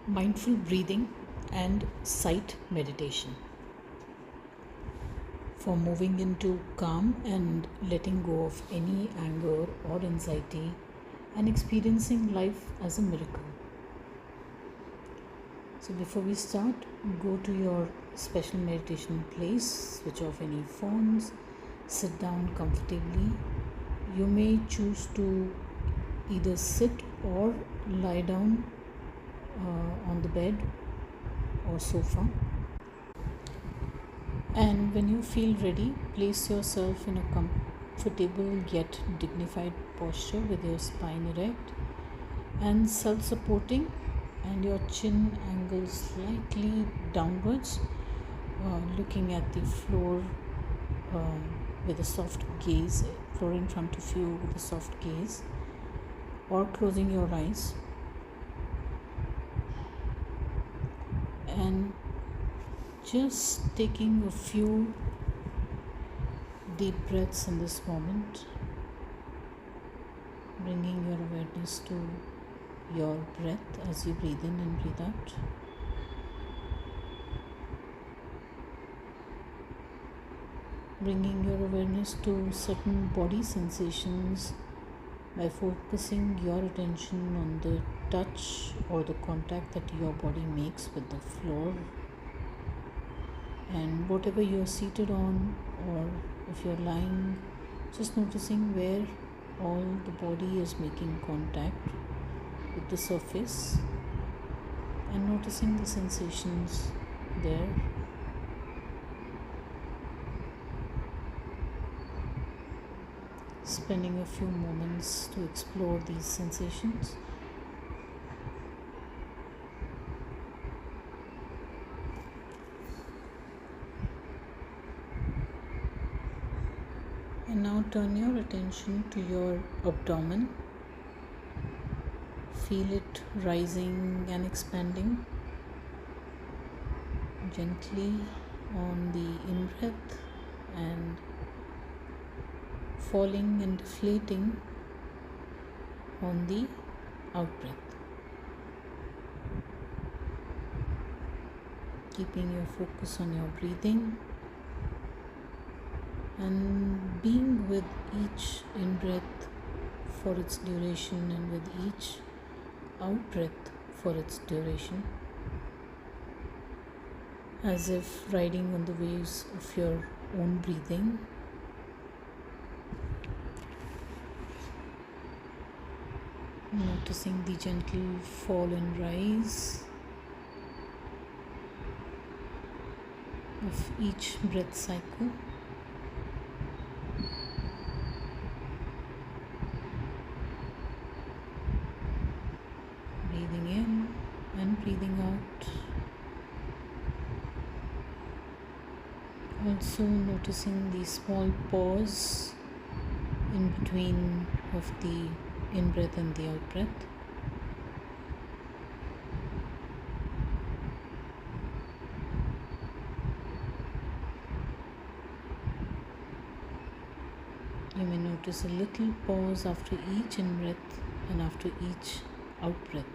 mindful breathing and sight meditation for moving into calm and letting go of any anger or anxiety and experiencing life as a miracle. So before we start, go to your special meditation place, switch off any phones, sit down comfortably. You may choose to either sit or lie down on the bed or sofa. And when you feel ready, place yourself in a comfortable yet dignified posture with your spine erect and self-supporting and your chin angled slightly downwards, looking at the floor with a soft gaze, floor in front of you with a soft gaze, or closing your eyes. And just taking a few deep breaths in this moment, bringing your awareness to your breath as you breathe in and breathe out. Bringing your awareness to certain body sensations by focusing your attention on the touch or the contact that your body makes with the floor. And whatever you're seated on, or if you're lying, just noticing where all the body is making contact with the surface and noticing the sensations there. Spending a few moments to explore these sensations. And now turn your attention to your abdomen. Feel it rising and expanding gently on the in-breath and falling and deflating on the out-breath. Keeping your focus on your breathing and being with each in-breath for its duration and with each out-breath for its duration, as if riding on the waves of your own breathing. Noticing the gentle fall and rise of each breath cycle. Breathing in and breathing out. Also noticing the small pause in between of the in-breath and the out-breath. You may notice a little pause after each in-breath and after each out-breath.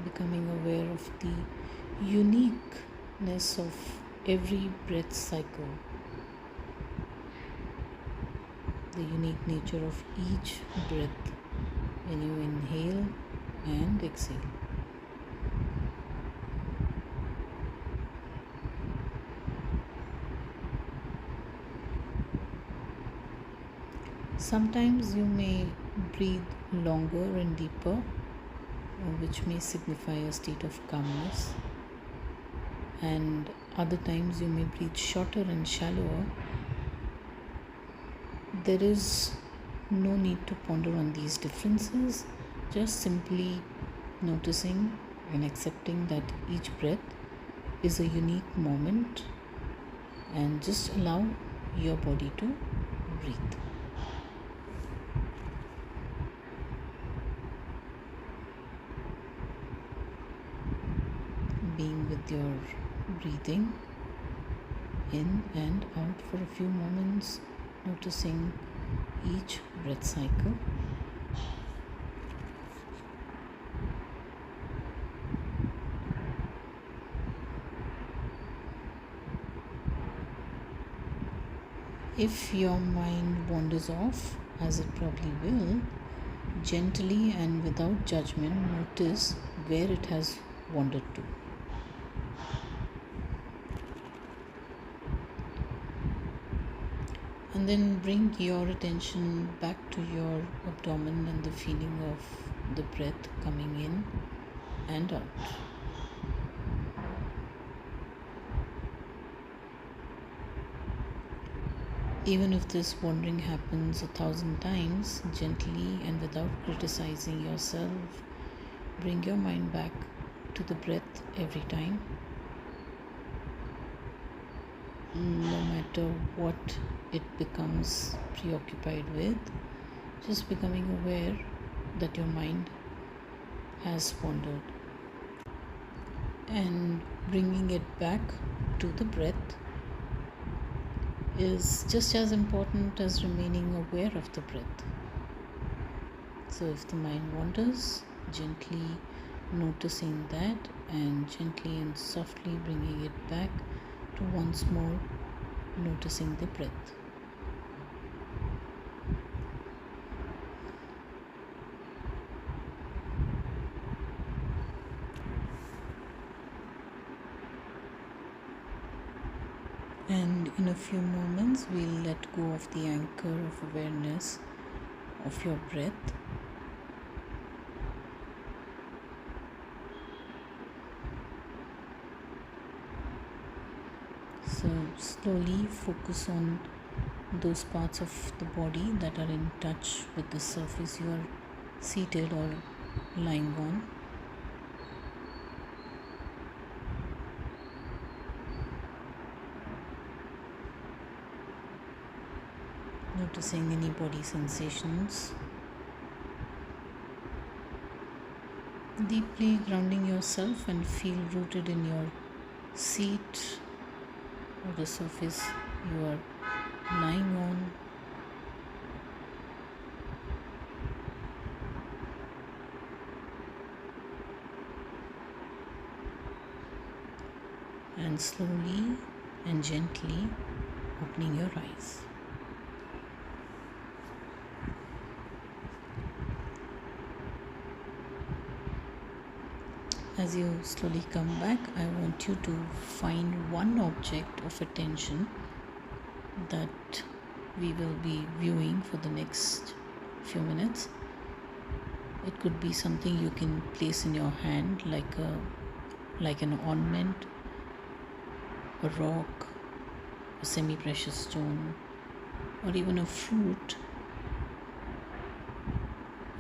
Becoming aware of the uniqueness of every breath cycle, the unique nature of each breath when you inhale and exhale. Sometimes you may breathe longer and deeper, which may signify a state of calmness, and other times you may breathe shorter and shallower. There is no need to ponder on these differences, just simply noticing and accepting that each breath is a unique moment, and just allow your body to breathe. Being with your breathing in and out for a few moments, noticing each breath cycle. If your mind wanders off, as it probably will, gently and without judgment, notice where it has wandered to. And then bring your attention back to your abdomen and the feeling of the breath coming in and out. Even if this wandering happens 1,000 times, gently and without criticizing yourself, bring your mind back to the breath every time. No matter what it becomes preoccupied with, just becoming aware that your mind has wandered and bringing it back to the breath is just as important as remaining aware of the breath. So if the mind wanders, gently noticing that and gently and softly bringing it back to once more noticing the breath. And in a few moments, we'll let go of the anchor of awareness of your breath. So slowly focus on those parts of the body that are in touch with the surface you are seated or lying on. Noticing any body sensations. Deeply grounding yourself and feel rooted in your seat or the surface you are lying on. And slowly and gently opening your eyes. As you slowly come back, I want you to find one object of attention that we will be viewing for the next few minutes. It could be something you can place in your hand, like an ornament, a rock, a semi-precious stone, or even a fruit.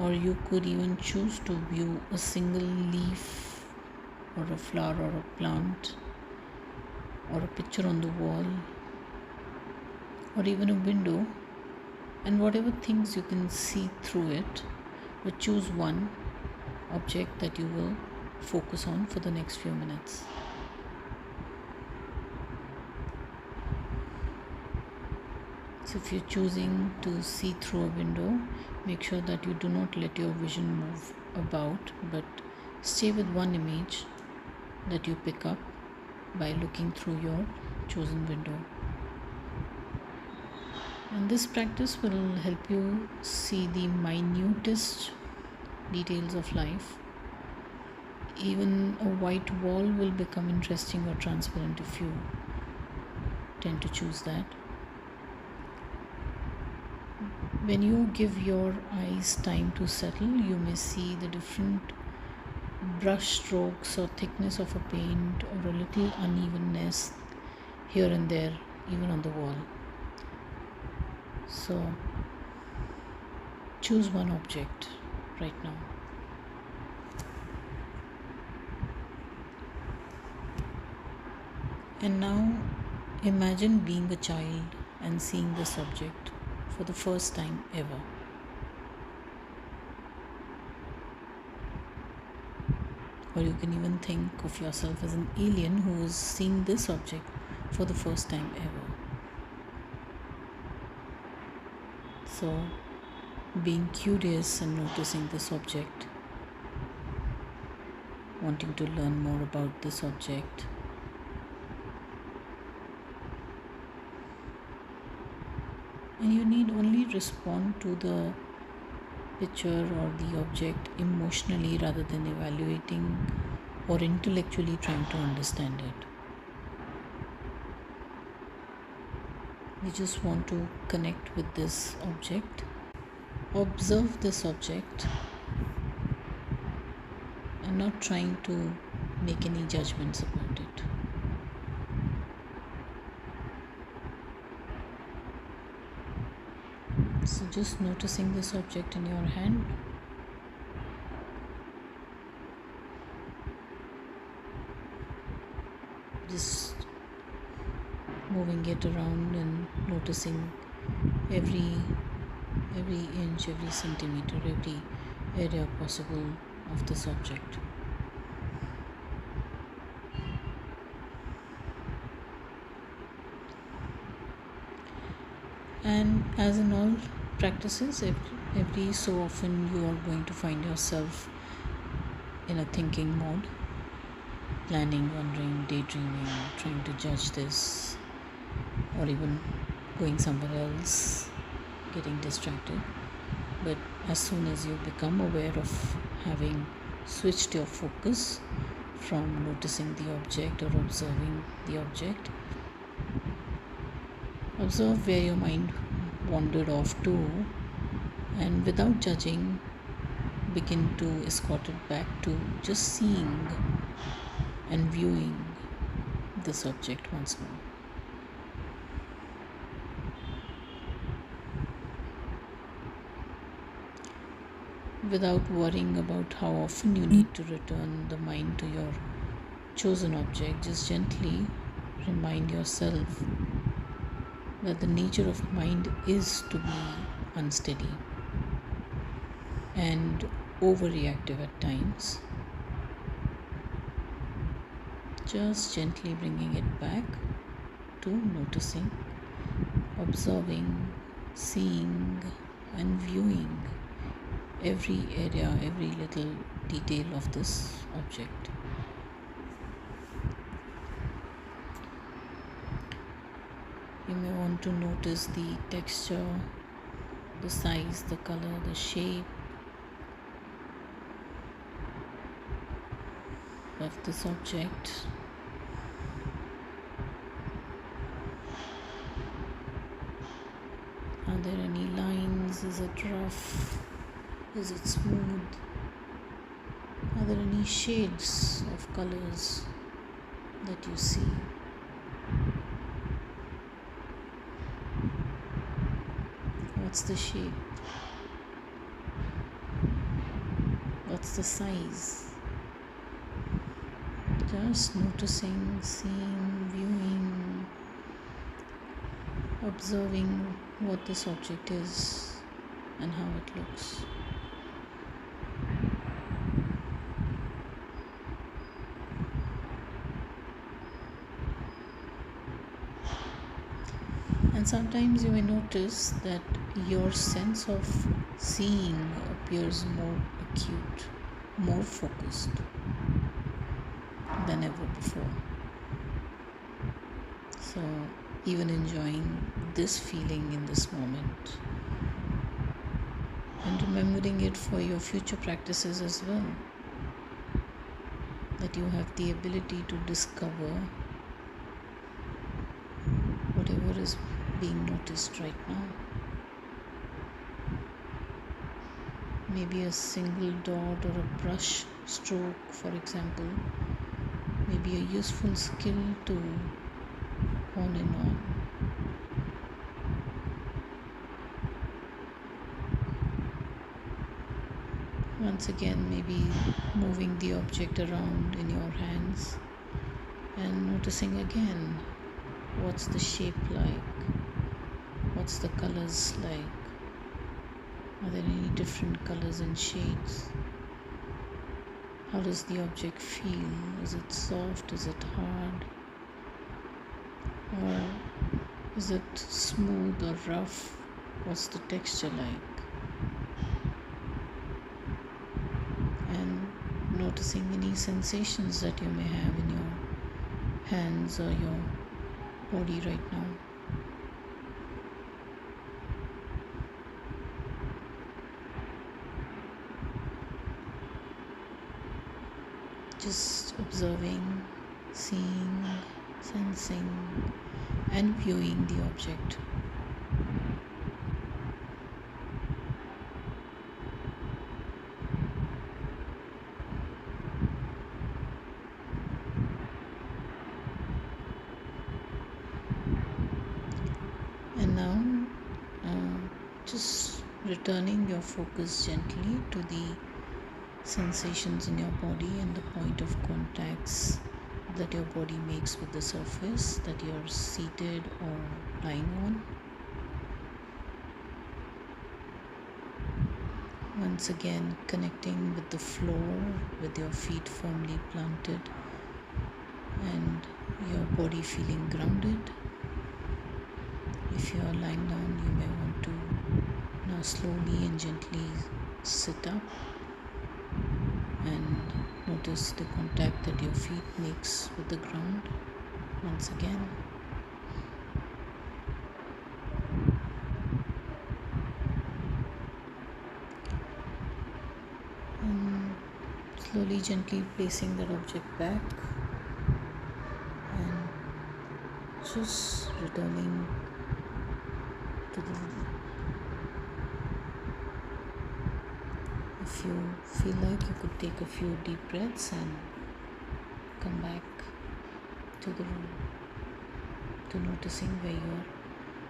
Or you could even choose to view a single leaf or a flower or a plant or a picture on the wall or even a window, and whatever things you can see through it, but choose one object that you will focus on for the next few minutes. So if you're choosing to see through a window, make sure that you do not let your vision move about, but stay with one image that you pick up by looking through your chosen window. And this practice will help you see the minutest details of life. Even a white wall will become interesting or transparent if you tend to choose that. When you give your eyes time to settle, you may see the different brush strokes or thickness of a paint or a little unevenness here and there, even on the wall. So choose one object right now. And now imagine being a child and seeing this object for the first time ever. Or you can even think of yourself as an alien who is seeing this object for the first time ever. So, being curious and noticing this object, wanting to learn more about this object, And you need only respond to the picture or the object emotionally rather than evaluating or intellectually trying to understand it. You just want to connect with this object, observe this object, and not trying to make any judgments about it. So just noticing this object in your hand. Just moving it around and noticing every inch, every centimeter, every area possible of this object. And as in all practices, every so often you are going to find yourself in a thinking mode, planning, wondering, daydreaming, trying to judge this, or even going somewhere else, getting distracted. But as soon as you become aware of having switched your focus from noticing the object or observing the object, observe where your mind wandered off to, and without judging, begin to escort it back to just seeing and viewing this object once more. Without worrying about how often you need to return the mind to your chosen object, just gently remind yourself that the nature of mind is to be unsteady and overreactive at times. Just gently bringing it back to noticing, observing, seeing, and viewing every area, every little detail of this object. You may want to notice the texture, the size, the color, the shape of this object. Are there any lines? Is it rough? Is it smooth? Are there any shades of colors that you see? What's the shape? What's the size? Just noticing, seeing, viewing, observing what this object is and how it looks. And sometimes you may notice that your sense of seeing appears more acute, more focused than ever before. So, even enjoying this feeling in this moment and remembering it for your future practices as well, that you have the ability to discover whatever is being noticed right now. Maybe a single dot or a brush stroke, for example, may be a useful skill to hone in on. Once again, maybe moving the object around in your hands and noticing again what's the shape like, what's the colors like, are there any different colors and shades, how does the object feel, is it soft, is it hard, or is it smooth or rough, what's the texture like, and noticing any sensations that you may have in your hands or your body right now. just observing, seeing, sensing, and viewing the object. And now, just returning your focus gently to the sensations in your body and the point of contacts that your body makes with the surface that you're seated or lying on. Once again, connecting with the floor with your feet firmly planted and your body feeling grounded. If you are lying down, you may want to now slowly and gently sit up and notice the contact that your feet makes with the ground once again. And slowly, gently placing that object back and just returning to the. If you feel like, you could take a few deep breaths and come back to the room, to noticing where you're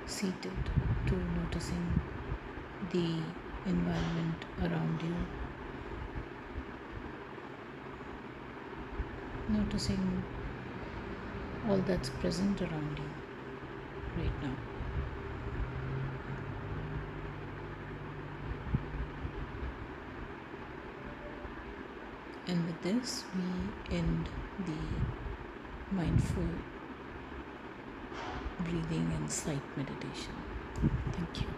seated, to noticing the environment around you, noticing all that's present around you right now. And with this, we end the mindful breathing and sight meditation. Thank you.